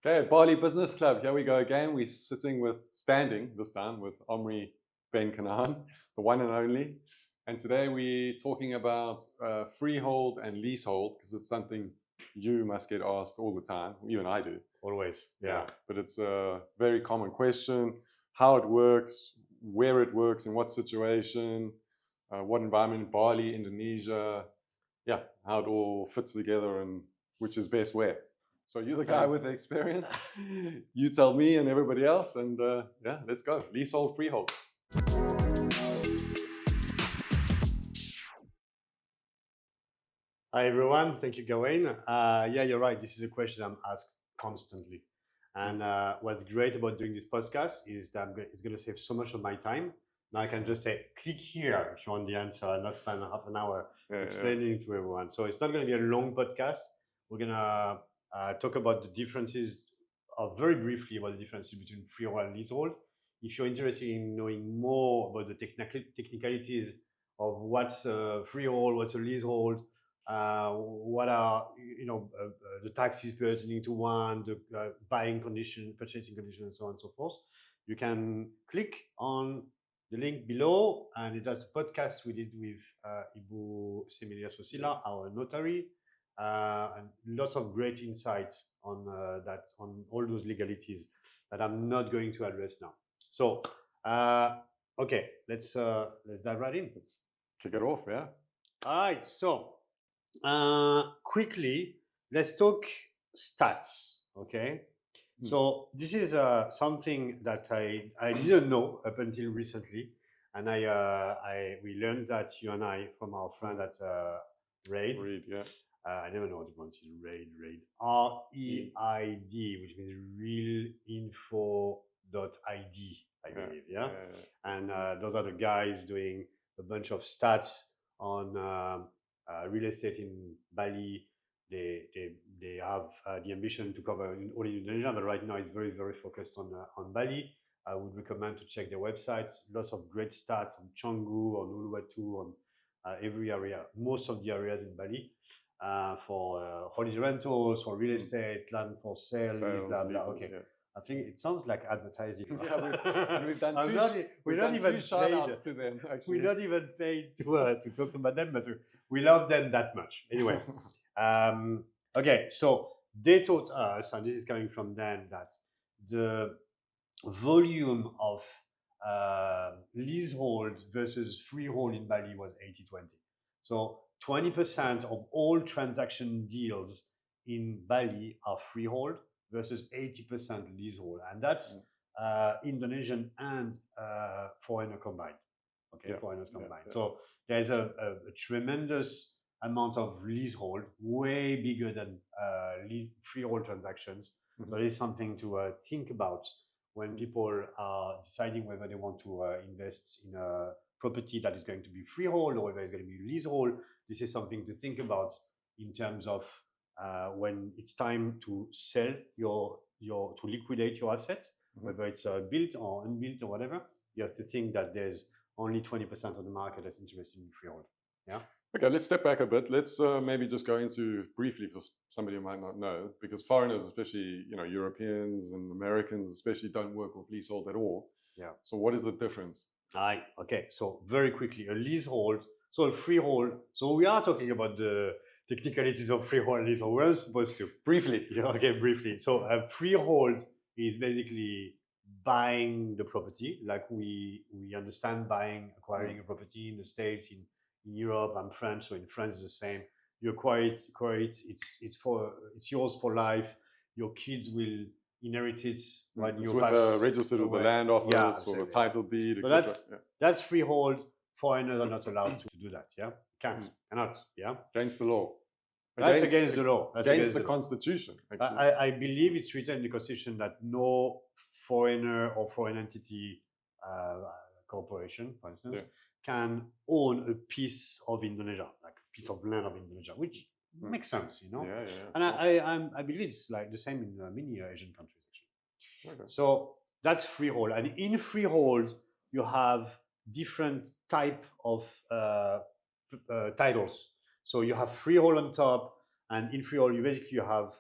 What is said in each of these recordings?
Okay, Bali Business Club. Here we go again. We're standing this time with Omri Ben-Canaan, the one and only. And today we're talking about freehold and leasehold because it's something you must get asked all the time. Even I do. Always, yeah. But it's a very common question: how it works, where it works, in what situation, what environment in Bali, Indonesia. Yeah, how it all fits together and which is best where. So you're the guy with the experience. You tell me and everybody else, and yeah, let's go. Leasehold, freehold. Hi everyone, thank you, Gawain. Yeah, you're right. This is a question I'm asked constantly, and what's great about doing this podcast is that it's going to save so much of my time. Now I can just say, click here if you want the answer, and not spend half an hour explaining to everyone. So it's not going to be a long podcast. We're going to talk about the differences, very briefly about the differences between freehold and leasehold. If you're interested in knowing more about the technicalities of what's a freehold, what's a leasehold, what are the taxes pertaining to one, the buying condition, purchasing condition, and so on and so forth, you can click on the link below, and it has a podcast we did with Ibu Semilia Sosila, our notary, and lots of great insights on that, on all those legalities that I'm not going to address now. So, okay, let's dive right in. Let's kick it off, yeah. All right, so quickly, let's talk stats, okay? So this is something that I didn't know up until recently, and we learned that you and I from our friend at RAID. Read, yeah. I never know what to pronounce it. RAID, REID, which means realinfo.id, I believe, yeah. And those are the guys doing a bunch of stats on real estate in Bali. They have the ambition to cover all Indonesia, but right now it's very, very focused on Bali. I would recommend to check their website. Lots of great stats on Canggu, on Uluwatu, on every area, most of the areas in Bali, for holiday rentals, for real estate, land for sale, blah, blah. Okay. Yeah. I think it sounds like advertising. Yeah, we've done two shout outs to them, actually. We're not even paid to talk about them, but we love them that much. Anyway, okay, so they taught us, and this is coming from them, that the volume of leasehold versus freehold in Bali was 80-20. So 20% of all transaction deals in Bali are freehold versus 80% leasehold. And that's Indonesian and foreigner combined. Okay, foreigners combined. So there's a tremendous amount of leasehold, way bigger than freehold transactions. So it is something to think about when people are deciding whether they want to invest in a property that is going to be freehold or whether it's going to be leasehold. This is something to think about in terms of when it's time to sell to liquidate your assets, whether it's built or unbuilt or whatever. You have to think that there's only 20% of the market that's interested in freehold. Yeah. Okay, let's step back a bit. Let's maybe just go into briefly for somebody who might not know, because foreigners, especially Europeans and Americans, especially, don't work with leasehold at all. Yeah. So what is the difference? Okay. So very quickly, a leasehold, so a freehold. So we are talking about the technicalities of freehold and leasehold. We're supposed to briefly. Yeah. Okay, briefly. So a freehold is basically buying the property, like we understand acquiring a property in the States, in Europe. I'm French, so in France it's the same. You acquire it. It's yours for life. Your kids will inherit it when it's registered with the land office or the title deed, etc. That's freehold. Foreigners are not allowed to do that. Yeah, cannot. Yeah, against the law. That's against the law. That's against the Constitution. Actually, I believe it's written in the Constitution that no foreigner or foreign entity, corporation, for instance, can own a piece of Indonesia, like a piece of land of Indonesia, which makes sense, And I believe it's like the same in many Asian countries, actually. So that's freehold, and in freehold you have different type of titles. So you have freehold on top, and in freehold you basically have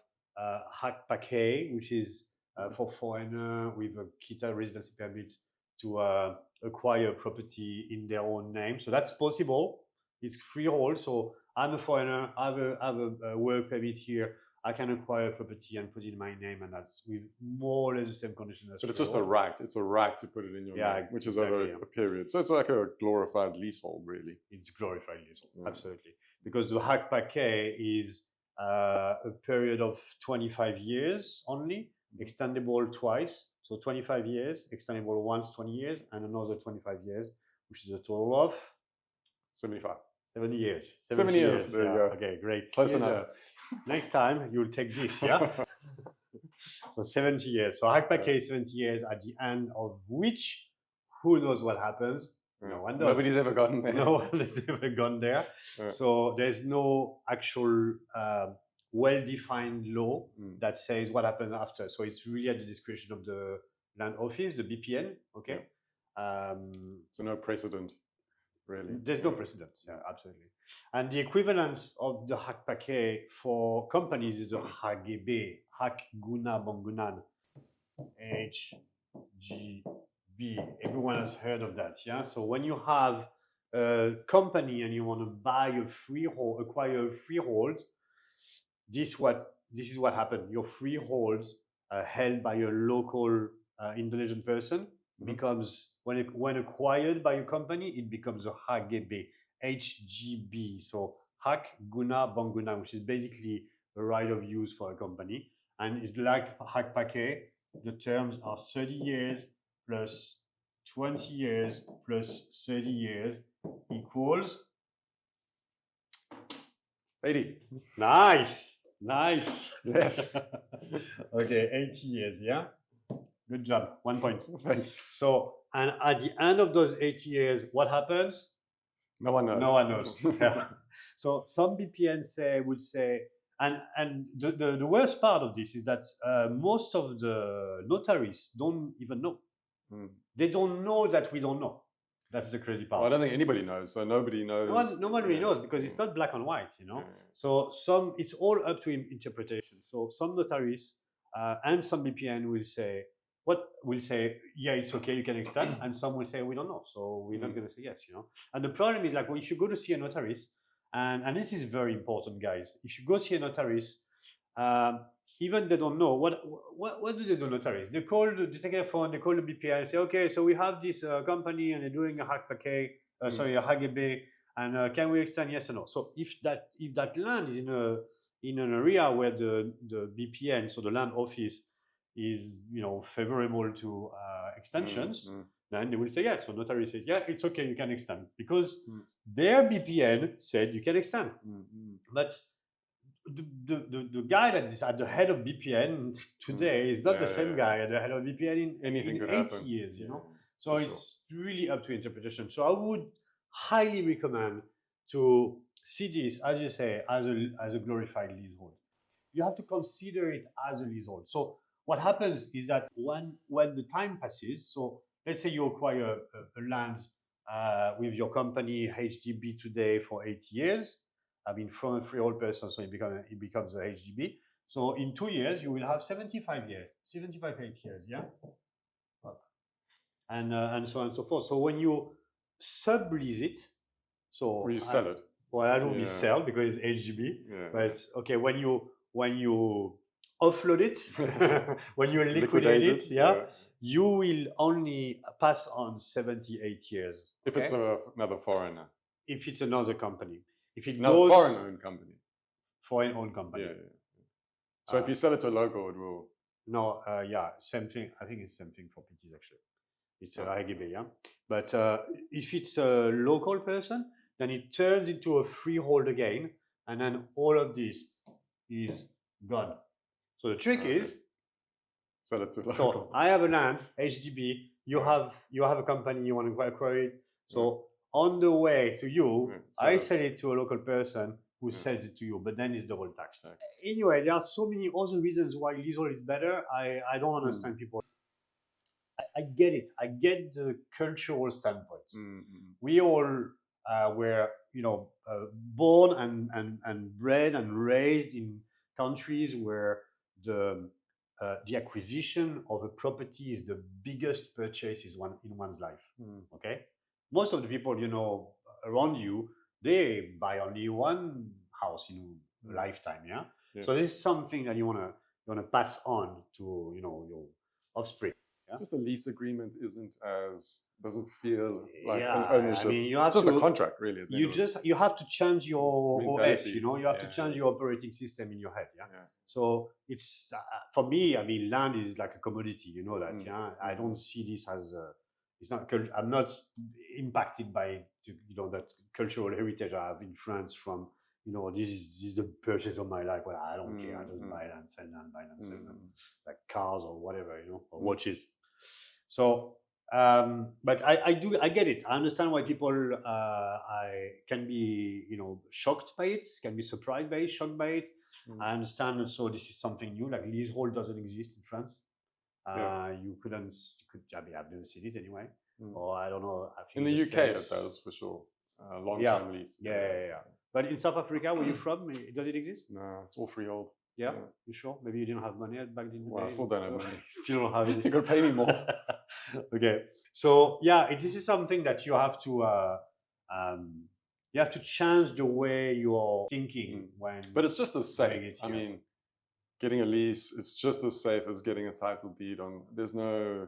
Pakai, which is for foreigner with a Kita residency permit to acquire property in their own name. So that's possible. It's freehold. So I'm a foreigner. I have a work permit here. I can acquire property and put it in my name, and that's with more or less the same condition as. But it's just a right. It's a right to put it in your name, which is over a period. So it's like a glorified leasehold, really. It's glorified leasehold, absolutely. Because the hack paquet is a period of 25 years only, extendable twice. So 25 years, extendable once 20 years, and another 25 years, which is a total of 75. 70 years. 70 years. There you go. Okay, great. Close enough. Next time you'll take this, yeah? So 70 years. So hack paquet 70 years, at the end of which, who knows what happens? No one does. Nobody's ever gotten there. No one has ever gone there. So there's no actual well-defined law that says what happens after. So it's really at the discretion of the land office, the BPN. Okay. So no precedent, really. There's no precedent. Yeah, absolutely. And the equivalent of the hack paquet for companies is the HGB, Hak Guna Bangunan, HGB. Everyone has heard of that, yeah? So when you have a company and you want to buy a freehold, acquire a freehold, this is what happened. Your freehold held by a local Indonesian person becomes, when acquired by a company, it becomes a HGB, HGB. So Hak Guna Bangunan, which is basically a right of use for a company. And it's like Hak Pakai. The terms are 30 years plus 20 years plus 30 years equals 80. Nice. Yes. Okay, 80 years, yeah? Good job. 1 point. So, and at the end of those 80 years, what happens? No one knows. No one knows. Yeah. So some BPN would say, and the worst part of this is that most of the notaries don't even know. They don't know that we don't know. That's the crazy part. Well, I don't think anybody knows, so nobody knows. No one really knows because it's not black and white, you know. So it's all up to interpretation. So some notaries and some BPN will say, yeah, it's okay, you can extend, and some will say we don't know, so we're not going to say yes, you know. And the problem is, like, when if you go to see a notarist, and this is very important, guys. If you go see a notarist, even they don't know what do they do, notaries? They take a phone, they call the BPI and say, okay, so we have this company and they're doing a hack paquet, a HGB, and can we extend, yes or no? So if that land is in an area where the BPN, so the land office, is favorable to extensions, then they will say yes. So notary says, yeah, it's okay, you can extend, because their BPN said you can extend. But the guy that is at the head of BPN today is not the same guy at the head of BPN in 80 years, you know. So it's really up to interpretation. So I would highly recommend to see this, as you say, as a glorified leasehold. You have to consider it as a leasehold. So what happens is that when the time passes, so let's say you acquire a land with your company HDB today for 8 years. I mean, from a freehold person, so it becomes a HDB. So in 2 years, you will have 75 years, 8 years, yeah? And so on and so forth. So when you sublease it, so or you sell it. Well, that will be sell because it's HGB. But it's okay when you offload it, when you liquidate it, you will only pass on 78 years. If it's another foreigner. If it's another company. If it goes foreign-owned company. Foreign-owned company. So if you sell it to a local, it will. No, same thing. I think it's same thing for PTs actually. It's a HGB, yeah. But if it's a local person, then it turns into a freehold again, and then all of this is gone. So the trick is, sell it to local. So I have a land, HDB. You have a company, you want to acquire it. So on the way to you, I sell it to a local person who sells it to you, but then it's double taxed. Anyway, there are so many other reasons why leasehold is better. I don't understand people. I get it. I get the cultural standpoint. We all were, born and bred and raised in countries where the acquisition of a property is the biggest purchase in one's life. Okay, most of the people around you, they buy only one house in a lifetime. Yeah? So this is something that you wanna pass on to your offspring. Yeah? Just a lease agreement doesn't feel like Yeah, an ownership. I mean, you have it's just to, a contract, really. you have to change your OS. Mentality. You have to change your operating system in your head. Yeah. So it's for me. I mean, land is like a commodity. You know that. Yeah. I don't see this as it's not. I'm not impacted by that cultural heritage I have in France from. This is the purchase of my life. Well, I don't care. I just buy land, sell land, buy land, sell land, like cars or whatever, or watches. So, but I get it. I understand why people I can be shocked by it, can be surprised by it, shocked by it. I understand also this is something new. Like leasehold doesn't exist in France. You couldn't. I mean, I've never seen it anyway. Or I don't know. I think in the UK States, it does for sure. Long-term lease. Yeah. But in South Africa, where you're from, does it exist? No, it's all freehold. Yeah, you sure? Maybe you didn't have money back in the day. I still don't have money. Still don't have it. You got to pay me more. Okay, so yeah, this is something that you have to change the way you're thinking when. But it's just as safe. I mean, getting a lease, it's just as safe as getting a title deed on. There's no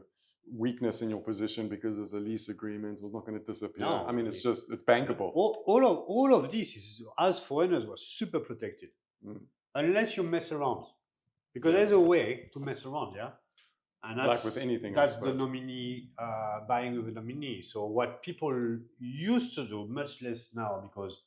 weakness in your position because there's a lease agreement. It's not going to disappear. No, I mean, it's bankable. All of this is, as foreigners, were super protected, unless you mess around, because there's a way to mess around, yeah. And that's, like with anything, that's the nominee, buying with a nominee. So what people used to do, much less now, because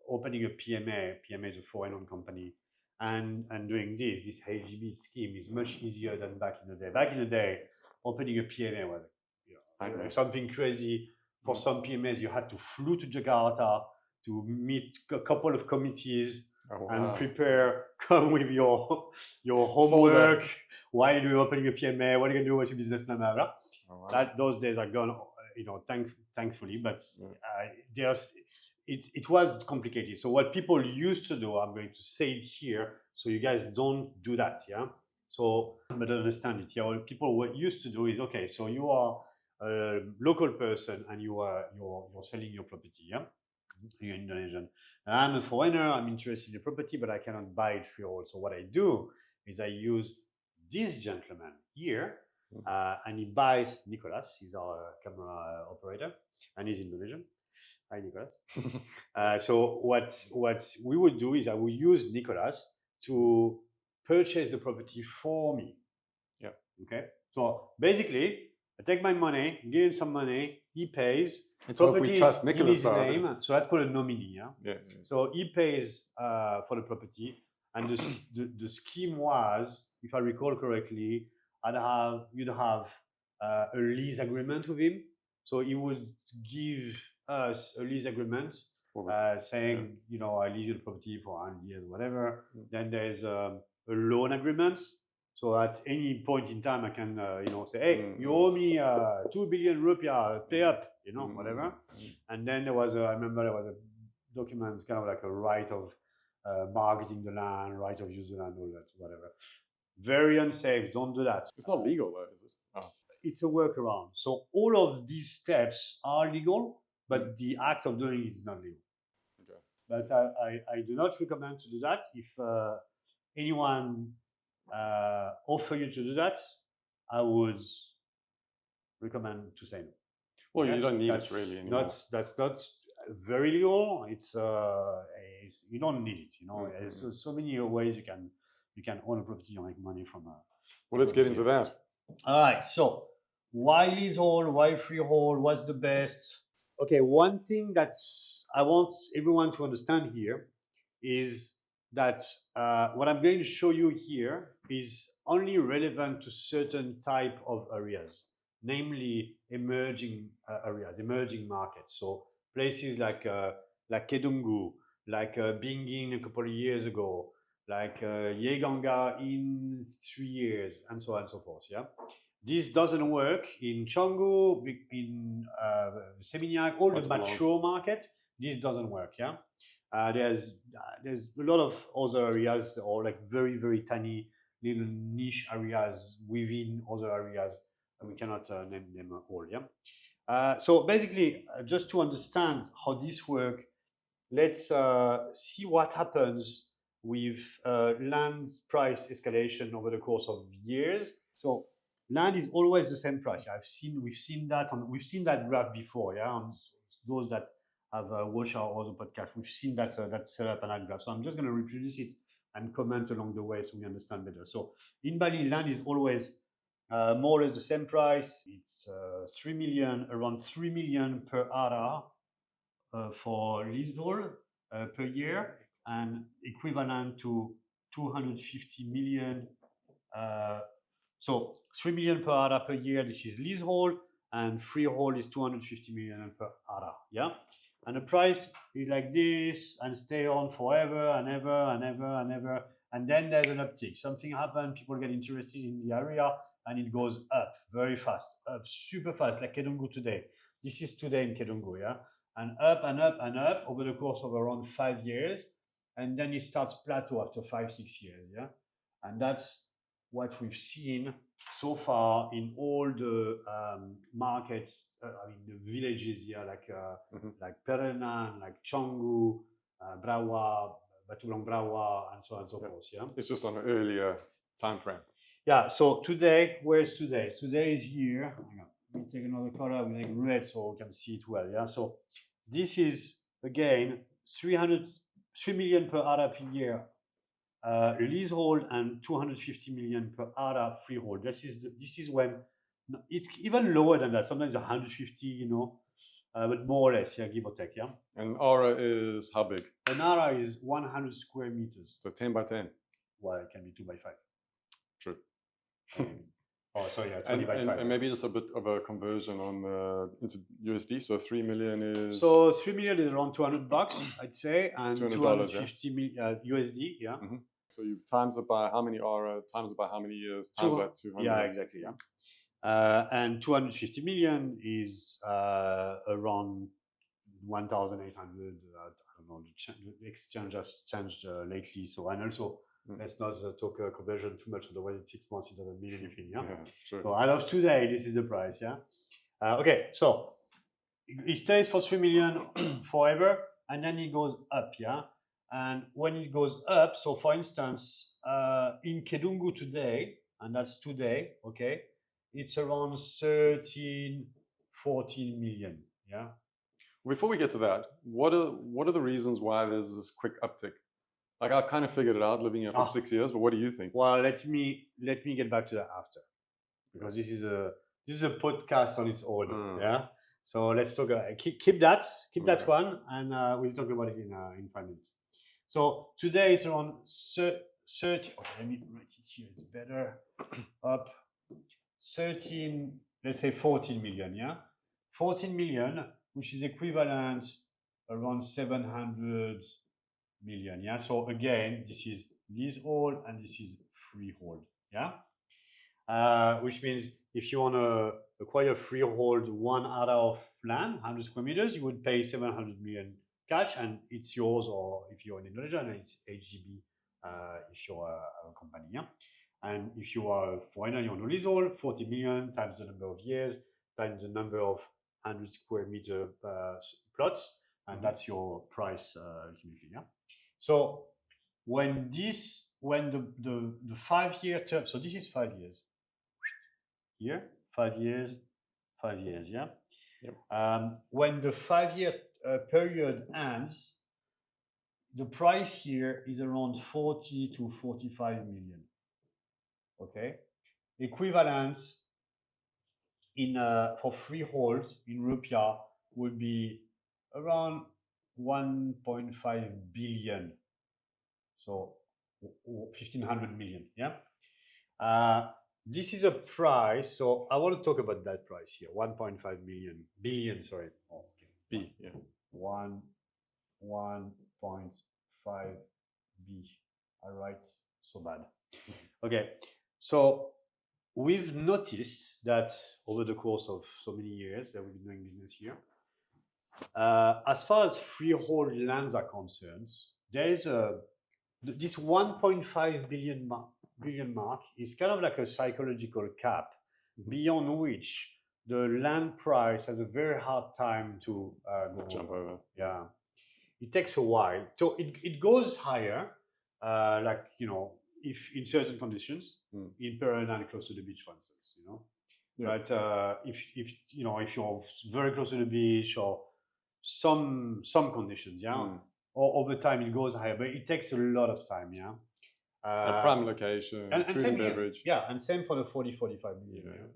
opening a PMA is a foreign-owned company, and doing this HGB scheme is much easier than back in the day. Back in the day, opening a PMA was something crazy. For some PMAs, you had to flew to Jakarta to meet a couple of committees and prepare, come with your homework. Why do you opening a PMA? What are you gonna do? What's your business plan? Blah, blah. That those days are gone. Thankfully, but it was complicated. So what people used to do, I'm going to say it here, so you guys don't do that. Yeah. So, but understand it. Yeah. What people used to do is, okay, so you are a local person and you're selling your property. Yeah. You're Indonesian. And I'm a foreigner. I'm interested in the property, but I cannot buy it freehold. So what I do is I use this gentleman here, and he buys Nicholas. He's our camera operator, and he's Indonesian. Hi, Nicholas. So what we would do is I will use Nicholas to purchase the property for me. Yeah. Okay. So basically, I take my money, give him some money, he pays. It's property we trust Nicholas in his name, so that's called a nominee. Yeah. So he pays for the property, and the scheme was, if I recall correctly, you'd have a lease agreement with him. So he would give us a lease agreement saying, I lease you the property for 100 years, whatever. Then there's a loan agreement. So at any point in time, I can, say, hey, you owe me 2 billion rupiah, pay up, whatever. And then I remember there was a document, kind of like a right of marketing the land, right of use the land, all that, whatever. Very unsafe. Don't do that. It's not legal, though, is it? Oh. It's a workaround. So all of these steps are legal, but the act of doing it is not legal. Okay. But I do not recommend to do that. If anyone offer you to do that, I would recommend to say no. Well, you don't need it really anymore. That's not very legal. It's you don't need it. There's so many ways you can own a property and make money from. Well, let's get into that. All right. So, why leasehold? Why freehold? What's the best? Okay. One thing that I want everyone to understand here is that what I'm going to show you here is only relevant to certain type of areas, namely emerging areas, emerging markets. So places like Kedunggu, like Bingin a couple of years ago, like Yeganga in 3 years, and so on and so forth. Yeah, this doesn't work in Canggu, in Seminyak, all the mature market. This doesn't work. Yeah. There's a lot of other areas, or like very, very tiny little niche areas within other areas, and we cannot name them all. Yeah. So basically, just to understand how this works, let's see what happens with land price escalation over the course of years. So land is always the same price. Yeah, we've seen that graph before. Yeah, on those that have watched our other podcast, we've seen that setup and that graph. So I'm just going to reproduce it and comment along the way so we understand better. So in Bali, land is always more or less the same price. It's 3 million, around 3 million per area for leasehold per year, and equivalent to 250 million. So 3 million per area per year. This is leasehold, and freehold is 250 million per area. Yeah, and the price is like this and stay on forever and ever and ever and ever. And then there's an uptick. Something happens. People get interested in the area, and it goes up very fast, up super fast, like Kedungu today. This is today in Kedungu, yeah, and up and up and up over the course of around 5 years, and then it starts plateau after 5-6 years, yeah, and that's what we've seen so far in all the markets. I mean, the villages here, like Perenan, like Canggu, Brawa, Batulang Brawa, and so on and so forth. Yeah, it's just on an earlier time frame. Yeah. So today, where's today? Today is here. Hang on. Let me take another color. We make red so we can see it well. Yeah. So this is again 3 million per area per year leasehold, and 250 million per area freehold. This is when it's even lower than that. Sometimes 150, but more or less, yeah, give or take, yeah. An aura is how big? An area is 100 square meters. So 10 by 10. Well, it can be 2 by 5. True. Oh, sorry, yeah, 20 by 5. And maybe just a bit of a conversion on into USD. So 3 million is. So 3 million is around $200, I'd say, and $250 million USD, yeah. Mm-hmm. So you times it by how many aura, times it by how many years, times by 200. Yeah, exactly, yeah. And 250 million is around 1,800. I don't know. The exchange has changed lately. So, and also, let's not talk conversion too much. Otherwise, in 6 months, it doesn't mean anything. Yeah. Sure. So, as of today, this is the price. Yeah. Okay. So, it stays for 3 million forever, and then it goes up. Yeah. And when it goes up, so for instance, in Kedungu today, and that's today, okay, it's around 13, 14 million. Yeah. Before we get to that, what are the reasons why there's this quick uptick? Like, I've kind of figured it out living here for 6 years, but what do you think? Well, let me get back to that after, because this is a podcast on its own. Yeah. So let's talk. Keep that one, and we'll talk about it in 5 minutes. So today it's around 30. Okay, let me write it here. It's better. Up 13. Let's say 14 million. Yeah, 14 million, which is equivalent around 700 million. Yeah. So again, this is leasehold and this is freehold. Yeah. Which means if you want to acquire freehold 1 area of land, 100 square meters, you would pay 700 million cash, and it's yours, or if you're in Indonesia, and it's HGB if you're a company. Yeah? And if you are a foreigner, you're on a leasehold, 40 million times the number of years, times the number of 100 square meter plots, and that's your price ultimately. Yeah? So when the 5-year term, so this is 5 years. Here, 5 years, 5 years, yeah? Yep. When the 5-year period ends, the price here is around 40 to 45 million. Okay? Equivalent in for freehold in rupiah would be around 1.5 billion. So 1,500 million, yeah? This is a price, so I want to talk about that price here. 1.5 billion, sorry. Oh, okay. B, yeah. 1.5 B. All right, so bad. Okay, so we've noticed that over the course of so many years that we've been doing business here, as far as freehold lands are concerned, there is this 1.5 billion billion mark is kind of like a psychological cap beyond which the land price has a very hard time to Jump over. Yeah, it takes a while. So it goes higher, like, if in certain conditions, in Peru and close to the beach, for instance, Yeah. But if you're very close to the beach or some conditions, or over time it goes higher, but it takes a lot of time, A prime location, and food same and here. beverage. Yeah, and same for the 40-45 million.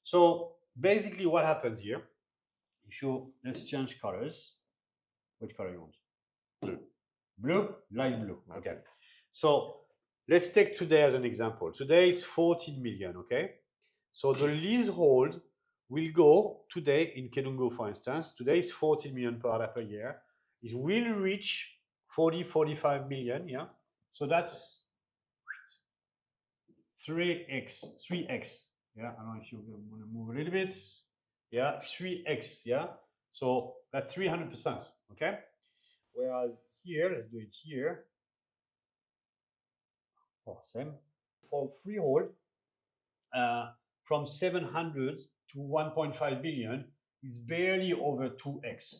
So basically what happens here, let's change colors. Which color you want? Blue. Blue? Light blue. Okay. So let's take today as an example. Today it's 14 million, okay? So the leasehold will go today in Kedungu, for instance. Today is 14 million per ADA per year. It will reach 40-45 million, yeah? So that's 3x. Yeah, I don't know if you want to move a little bit. Yeah, 3x, yeah? So that's 300%, okay? Whereas here, let's do it here. Oh, same. For freehold, from 700 to 1.5 billion is barely over 2x.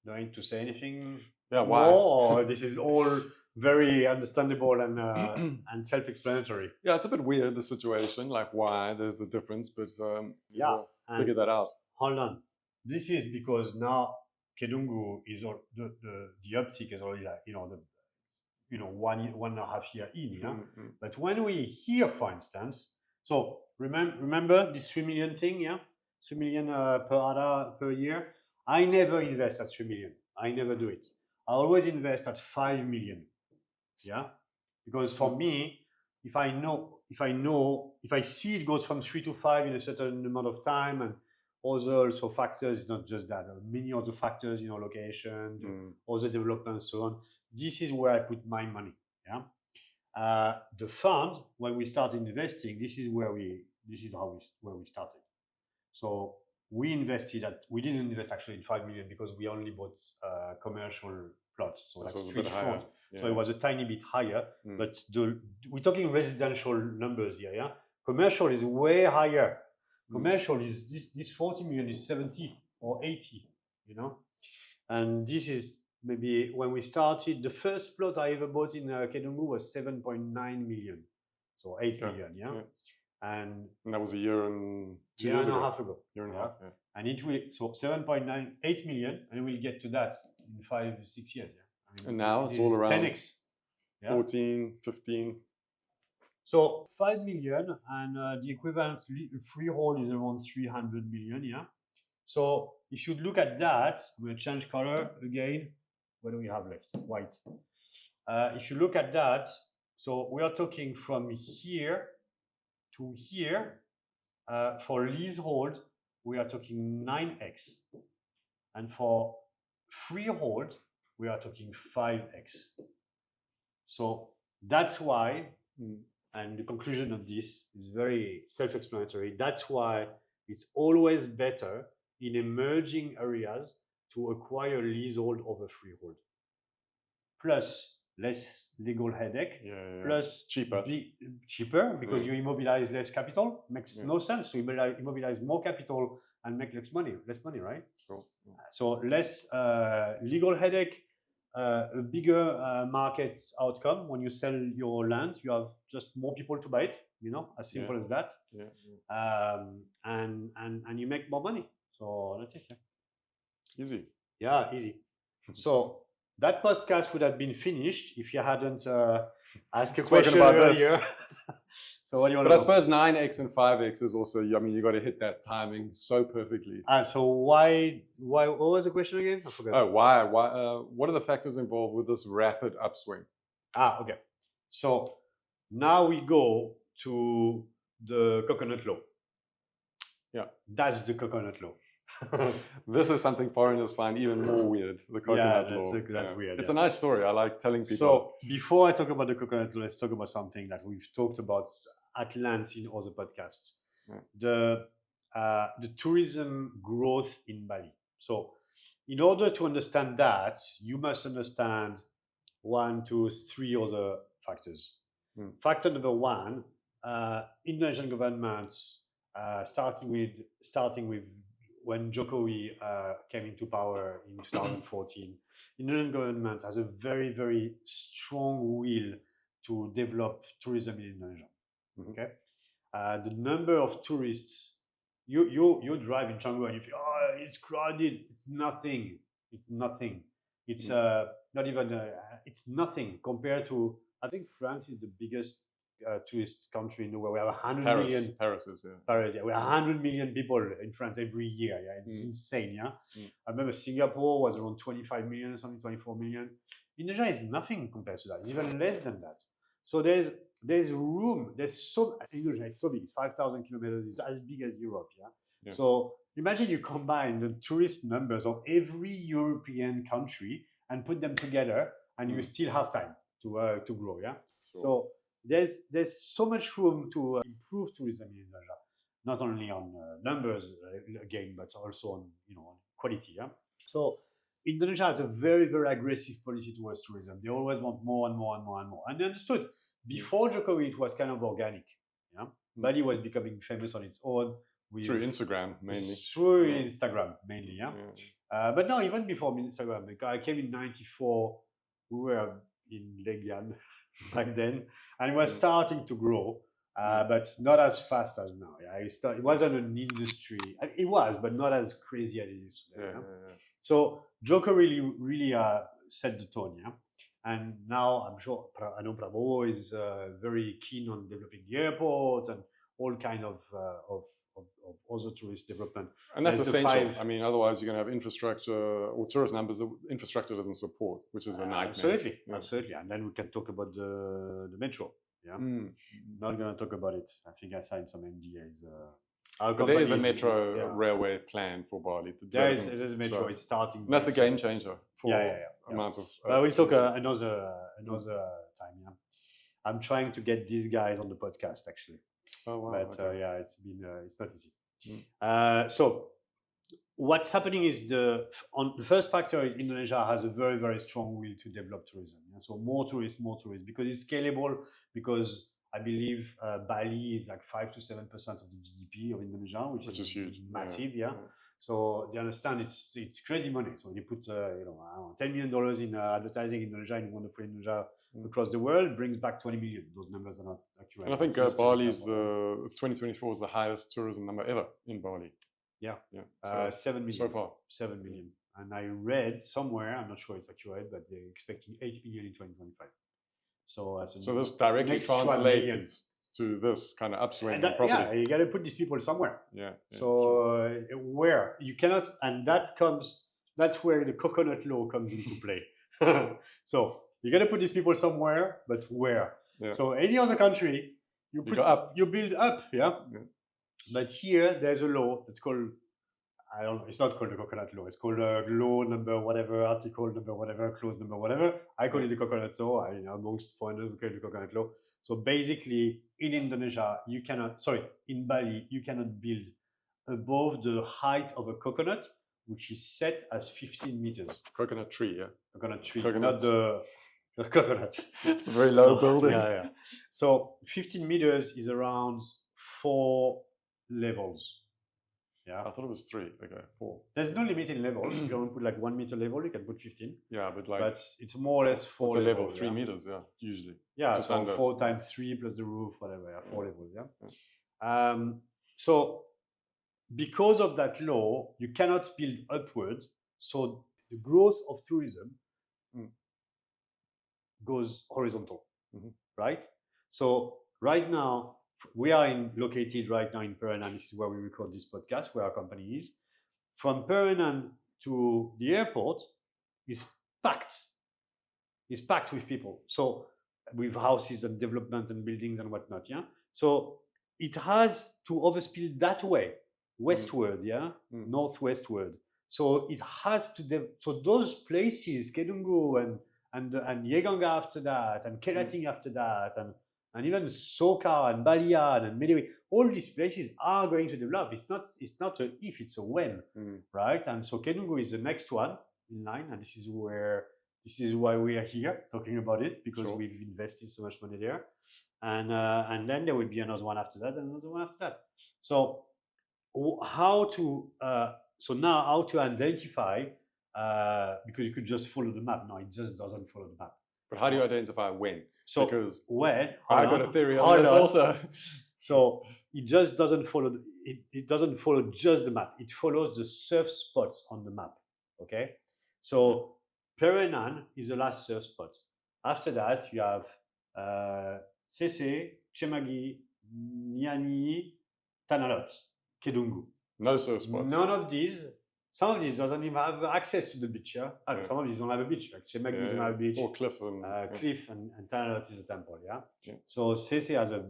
Do I need to say anything? Yeah, why? More, or this is all very understandable and and self-explanatory. Yeah, it's a bit weird, the situation, like why there's the difference, but Yeah, we'll figure that out. Hold on. This is because now Kedungu is all, the uptick is already like, one and a half year in, yeah. But when we hear, for instance, so remember this 3 million thing, yeah, 3 million per ADA per year. I never invest at 3 million. I never do it. I always invest at 5 million, yeah, because for me, if I see it goes from 3 to 5 in a certain amount of time, and other also factors, it's not just that, many other factors, location, other developments, so on. This is where I put my money. Yeah. The fund, when we start investing, this is where we started. So we didn't invest actually in 5 million because we only bought commercial plots, so like street front. Yeah. So it was a tiny bit higher, but we're talking residential numbers here. Yeah, commercial is way higher. Commercial is this 40 million is 70 or 80, and this is maybe when we started. The first plot I ever bought in Kedungu was 7.9 million, so 8 million. Yeah. And that was a year and 2 year years and ago. a half ago. Year and a half, yeah. And it will, so 7.98 million, and we'll get to that in 5-6 years. Yeah. And now it's all around 10x. 14, 15. So 5 million, and the equivalent freehold is around 300 million. Yeah. So if you look at that, I'm going to change color again. What do we have left? White. If you look at that, so we are talking from here to here. For leasehold, we are talking 9x. And for freehold, we are talking 5x. So that's why, and the conclusion of this is very self-explanatory, that's why it's always better in emerging areas to acquire leasehold over freehold. Plus less legal headache, plus cheaper because you immobilize less capital. Makes no sense to immobilize more capital and make less money, right? Sure. So less legal headache, a bigger market outcome. When you sell your land, you have just more people to buy it, as simple as that. And you make more money. So that's it. Easy. Yeah, easy. So that podcast would have been finished if you hadn't asked a question about earlier. So what do you want to know? But I suppose 9x and 5x is also, you got to hit that timing so perfectly. So why, what was the question again? I forgot. Oh, why? What are the factors involved with this rapid upswing? Okay. So now we go to the coconut law. Yeah. That's the coconut law. This is something foreigners find even more weird, the coconut law. That's weird. It's a nice story. I like telling people. So before I talk about the coconut law, let's talk about something that we've talked about at length in other podcasts. The tourism growth in Bali. So in order to understand that, you must understand one, two, three other factors. Mm. Factor number one, Indonesian governments, starting with when Jokowi came into power in 2014, Indonesian government has a very, very strong will to develop tourism in Indonesia. Okay, the number of tourists, you drive in Canggu and you feel, oh, it's crowded. It's nothing. It's nothing. It's not even. It's nothing compared to. I think France is the biggest tourist country in the world. We have 100 million. Paris is, yeah. Paris, yeah. We have 100 million people in France every year. Yeah, it's insane. Yeah, I remember Singapore was around 25 million, something 24 million. Indonesia is nothing compared to that. It's even less than that. So there's room. Indonesia is so big. It's 5,000 kilometers. It's as big as Europe. Yeah. So imagine you combine the tourist numbers of every European country and put them together, and you still have time to grow. Yeah. Sure. So there's so much room to improve tourism in Indonesia, not only on numbers again, but also on on quality. Yeah. So Indonesia has a very, very aggressive policy towards tourism. They always want more and more and more and more. And they understood before Jokowi, it was kind of organic. Yeah, Bali was becoming famous on its own. Through Instagram mainly. Through Instagram mainly. Yeah. But no, even before Instagram, I came in '94. We were in Legian back then, and it was starting to grow. But not as fast as now. Yeah, it wasn't an industry. It was, but not as crazy as it is today. So Joker really set the tone. Yeah, and now I'm sure I know Prabowo is very keen on developing the airport and all kind of other tourist development. And that's essential. I mean, otherwise you're going to have infrastructure or tourist numbers that infrastructure doesn't support, which is a nightmare. Absolutely, absolutely. And then we can talk about the metro. Yeah, not going to talk about it. I think I signed some NDAs. But there is a metro railway plan for Bali. There is a metro. So it's starting. That's a game changer for amount of. But we'll talk another time. Yeah, I'm trying to get these guys on the podcast actually. Oh wow! But it's not easy. So what's happening is the first factor is Indonesia has a very, very strong will to develop tourism. Yeah? So more tourists, because it's scalable. Because I believe Bali is like 5 to 7% of the GDP of Indonesia, which is huge, massive. Yeah. So they understand it's crazy money. So they put $10 million in advertising in Indonesia, in wonderful Indonesia across the world, brings back 20 million. Those numbers are not accurate. And I think Bali's 2024 is the highest tourism number ever in Bali. Yeah. So 7 million so far. 7 million. And I read somewhere, I'm not sure it's accurate, but they're expecting 8 million in 2025. So this directly translates to this kind of upswing in property. Yeah, you got to put these people somewhere. Yeah. So where you cannot, and that's where the coconut law comes into play. So you got to put these people somewhere, but where? Yeah. So any other country, you build up. Yeah. But here there's a law that's called, I don't know, it's not called the coconut law. It's called law number whatever, article number whatever, clause number whatever. I call it the coconut law. Amongst foreigners, we call it the coconut law. So basically, in Indonesia, in Bali, you cannot build above the height of a coconut, which is set as 15 meters. Coconut tree, yeah. Coconut tree, not the coconut. It's a very low building. Yeah. So 15 meters is around 4 levels. Yeah, I thought it was 3. Okay, 4. There's no limit in levels. If you want to put like 1 meter level, you can put 15. Yeah, but it's more or less 4 levels. Level 3 meters, yeah, usually. Yeah, just so 4 times 3 plus the roof, whatever. Yeah, 4 levels. Yeah. So because of that law, you cannot build upward. So the growth of tourism goes horizontal, right? So right now, we are located right now in Penang. This is where we record this podcast, where our company is. From Penang to the airport is packed. It's packed with people. So with houses and development and buildings and whatnot. Yeah. So it has to overspill that way, westward. Yeah, northwestward. So it has to. So those places, Kedunggu and Yeganga after that, and Kerating after that, and even Soka and Balian and Medewi, all these places are going to develop. It's not a if, it's a when, right? And so Kedunggu is the next one in line, and this is where This is why we are here talking about it, because Sure. we've invested so much money there, and then there will be another one after that, and another one after that. So how to now how to identify, because you could just follow the map. No, it just doesn't follow the map. But how do you identify when? So Because when I got a theory on this also. So it just doesn't follow. It doesn't follow just the map. It follows the surf spots on the map. Okay, so Perenan is the last surf spot. After that, you have Sese, Chemagi, Niani, Tanalot, Kedungu. No surf spots. None of these. Some of these doesn't even have access to the beach. Yeah, Yeah. Some of these don't have a beach. Like Chemagi don't have a beach. It's all cliff and Cliff and Tanalot is a temple. Yeah. Yeah. So Sese has a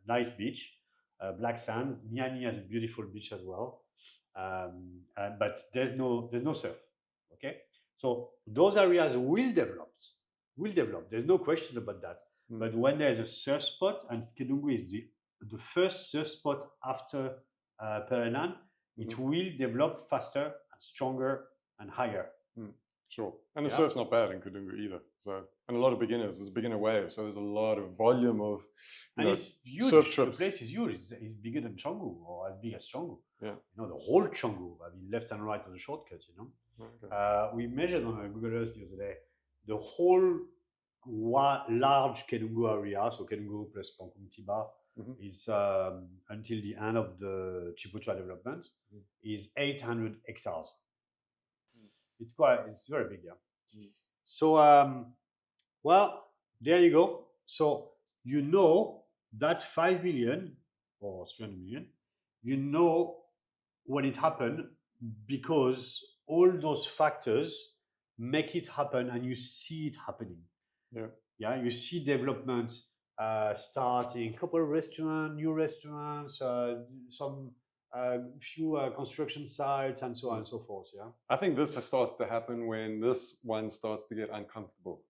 nice beach, black sand. Niani has a beautiful beach as well, but there's no surf. Okay. So those areas will develop. There's no question about that. But when there's a surf spot, and Kedungu is the first surf spot after Perenan, it will develop faster and stronger and higher. Sure. And the surf's not bad in Kudungu either. So, and a lot of beginners. There's a beginner wave, so there's a lot of volume of it's huge. surf trips. The place is huge. It's bigger than Canggu, or as big as Canggu. Yeah. The whole Canggu. I mean, left and right on the shortcut. Okay. We measured on a Google Earth the other day the whole large Kedungu area. So Kedungu plus Pangkung Tiba is until the end of the Chiputra development is 800 hectares. It's very big, yeah. So, well, there you go. So that 5 million or 300 million, when it happened, because all those factors make it happen, and you see it happening. Yeah. You see development starting, couple of restaurants, new restaurants, some few construction sites, and so on and so forth. Yeah. I think this starts to happen when this one starts to get uncomfortable.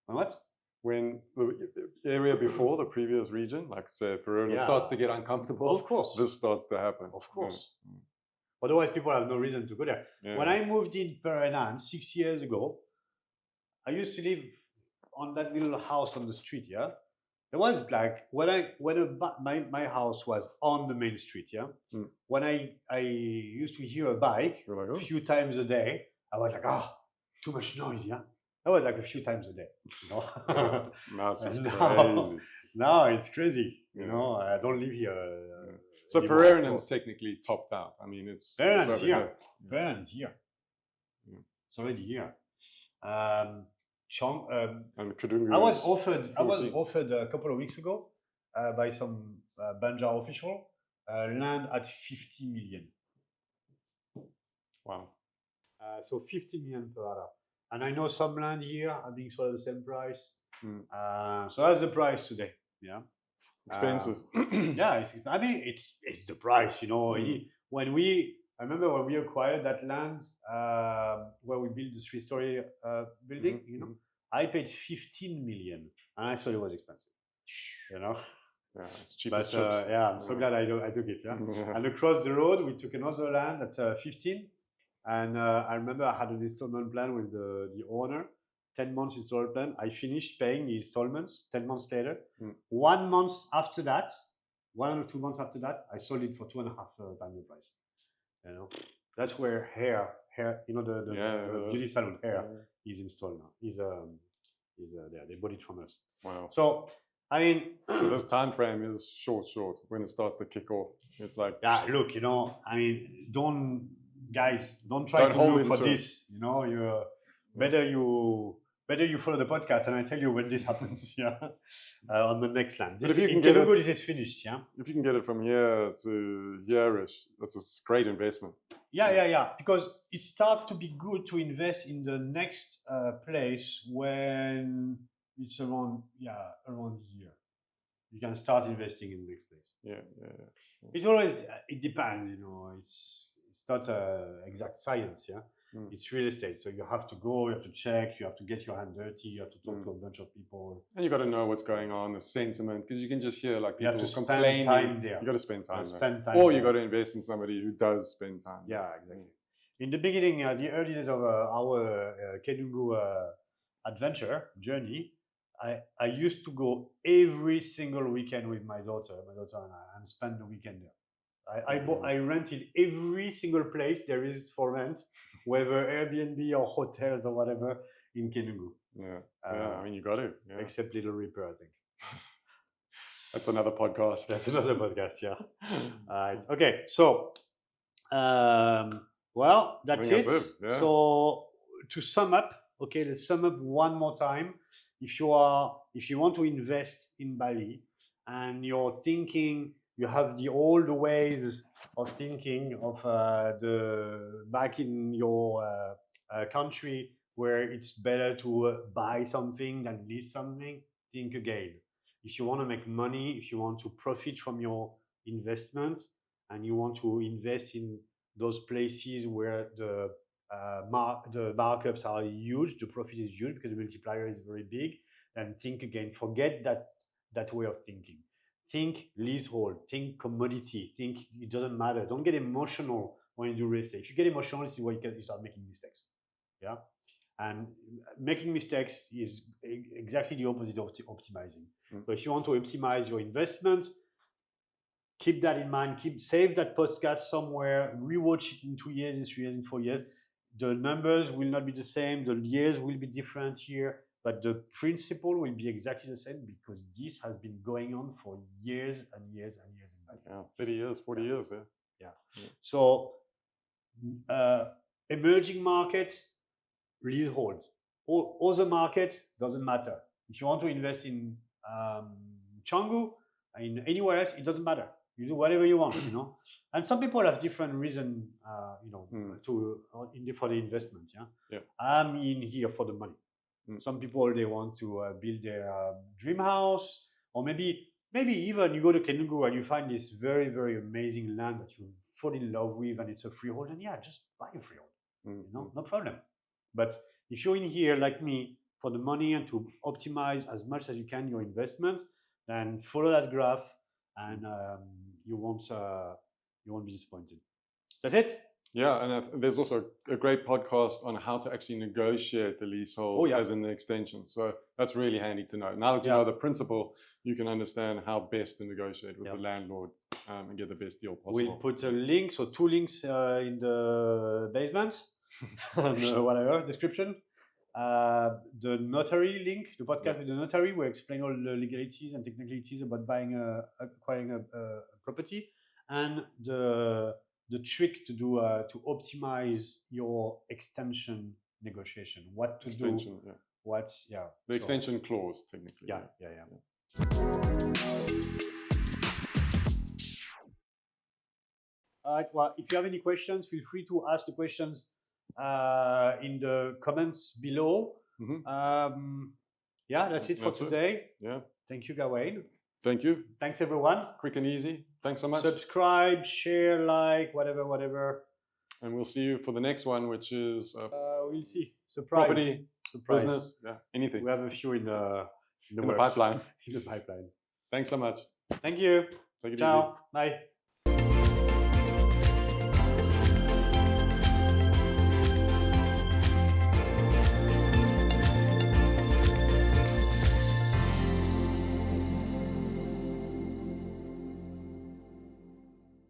What? When the area before the previous region, like say Peru, starts to get uncomfortable. Of course. This starts to happen. Of course. Otherwise, people have no reason to go there. Yeah. When I moved in Perenan 6 years ago, I used to live on that little house on the street. Yeah. It was like my house was on the main street. Yeah. When I used to hear a bike a few times a day, I was like, too much noise. Yeah. That was like a few times a day. Now it's crazy. Now it's crazy. I don't live here. So Perenan is technically topped out. I mean, Perenan is here. Perenan is here. It's already here. And Kudungu I was offered a couple of weeks ago by some Banjar official land at 50 million. Wow. So 50 million per acre. And I know some land here are being sold at the same price. So that's the price today. Yeah. Expensive. Yeah. It's the price. I remember when we acquired that land where we built the 3-story building. I paid 15 million, and I thought it was expensive. Yeah, it's cheap. But I'm so glad I took it. Yeah. And across the road, we took another land that's 15. And I remember I had an installment plan with the owner, 10 months installment plan. I finished paying the installments 10 months later. 1 month after that, 1 or 2 months after that, I sold it for 2.5 times the price. That's where hair, the beauty salon hair is installed now. Is there. They bought it from us. Wow. So so this time frame is short when it starts to kick off. It's like look, don't try to look for this. Better you follow the podcast, and I tell you when this happens. On the next land. This is finished. Yeah. If you can get it from here to here-ish, that's a great investment. Yeah. Because it starts to be good to invest in the next place when it's around here. You can start investing in the next place. Yeah. It depends. It's not exact science. Yeah. It's real estate, so you have to go, you have to check, you have to get your hand dirty, you have to talk to a bunch of people, and you got to know what's going on, the sentiment, because you can just hear like people complaining. Time there. You got to spend time, or you got to invest in somebody who does spend time. Yeah, exactly. In the beginning, the early days of our Kedungu adventure journey, I used to go every single weekend with my daughter and I, and spend the weekend there. I rented every single place there is for rent, whether Airbnb or hotels or whatever in Kedungu. Yeah, I mean, you got to. Yeah. Except Little Ripper, I think. That's another podcast. That's another podcast, yeah. Alright. Okay, so well, that's it. Yeah. So to sum up, okay, let's sum up one more time. If you want to invest in Bali and you're thinking you have the old ways of thinking of the back in your country where it's better to buy something than lease something, think again. If you want to make money, if you want to profit from your investment, and you want to invest in those places where the markups are huge, the profit is huge because the multiplier is very big, then think again. Forget that way of thinking. Think leasehold, think commodity, think it doesn't matter. Don't get emotional when you do real estate. If you get emotional, this is where you start making mistakes. Yeah. And making mistakes is exactly the opposite of optimizing. So if you want to optimize your investment, keep that in mind. Save that podcast somewhere. Rewatch it in 2 years, in 3 years, in 4 years. The numbers will not be the same. The years will be different here, but the principle will be exactly the same because this has been going on for years and years and years in Bali. Yeah, 30 years, 40 years. Yeah. So emerging markets, leasehold. Other markets doesn't matter. If you want to invest in Canggu, in anywhere else, it doesn't matter. You do whatever you want, you know. And some people have different reason, for the investment. Yeah. I'm in here for the money. Some people they want to build their dream house, or maybe even you go to Kenungu and you find this very very amazing land that you fall in love with, and it's a freehold, and yeah, just buy a freehold. No problem. But if you're in here like me for the money and to optimize as much as you can your investment, then follow that graph, and you won't be disappointed. That's it. Yeah, and there's also a great podcast on how to actually negotiate the leasehold as an extension. So that's really handy to know. Now that you know the principle, you can understand how best to negotiate with the landlord and get the best deal possible. We'll put a link, so 2 links in the basement, whatever description. The Notary link, the podcast with the Notary, where I explain all the legalities and technicalities about acquiring a property, and the trick to do to optimize your extension negotiation. What to do? The extension clause, technically. Yeah. All right. Well, if you have any questions, feel free to ask the questions in the comments below. That's it for today. Yeah. Thank you, Gawain. Thank you. Thanks, everyone. Quick and easy. Thanks so much. Subscribe, share, like, whatever. And we'll see you for the next one, which is we'll see. Surprise. Property, business, anything. We have a few in the pipeline. In the pipeline. Thanks so much. Thank you. Take it easy. Ciao. Bye.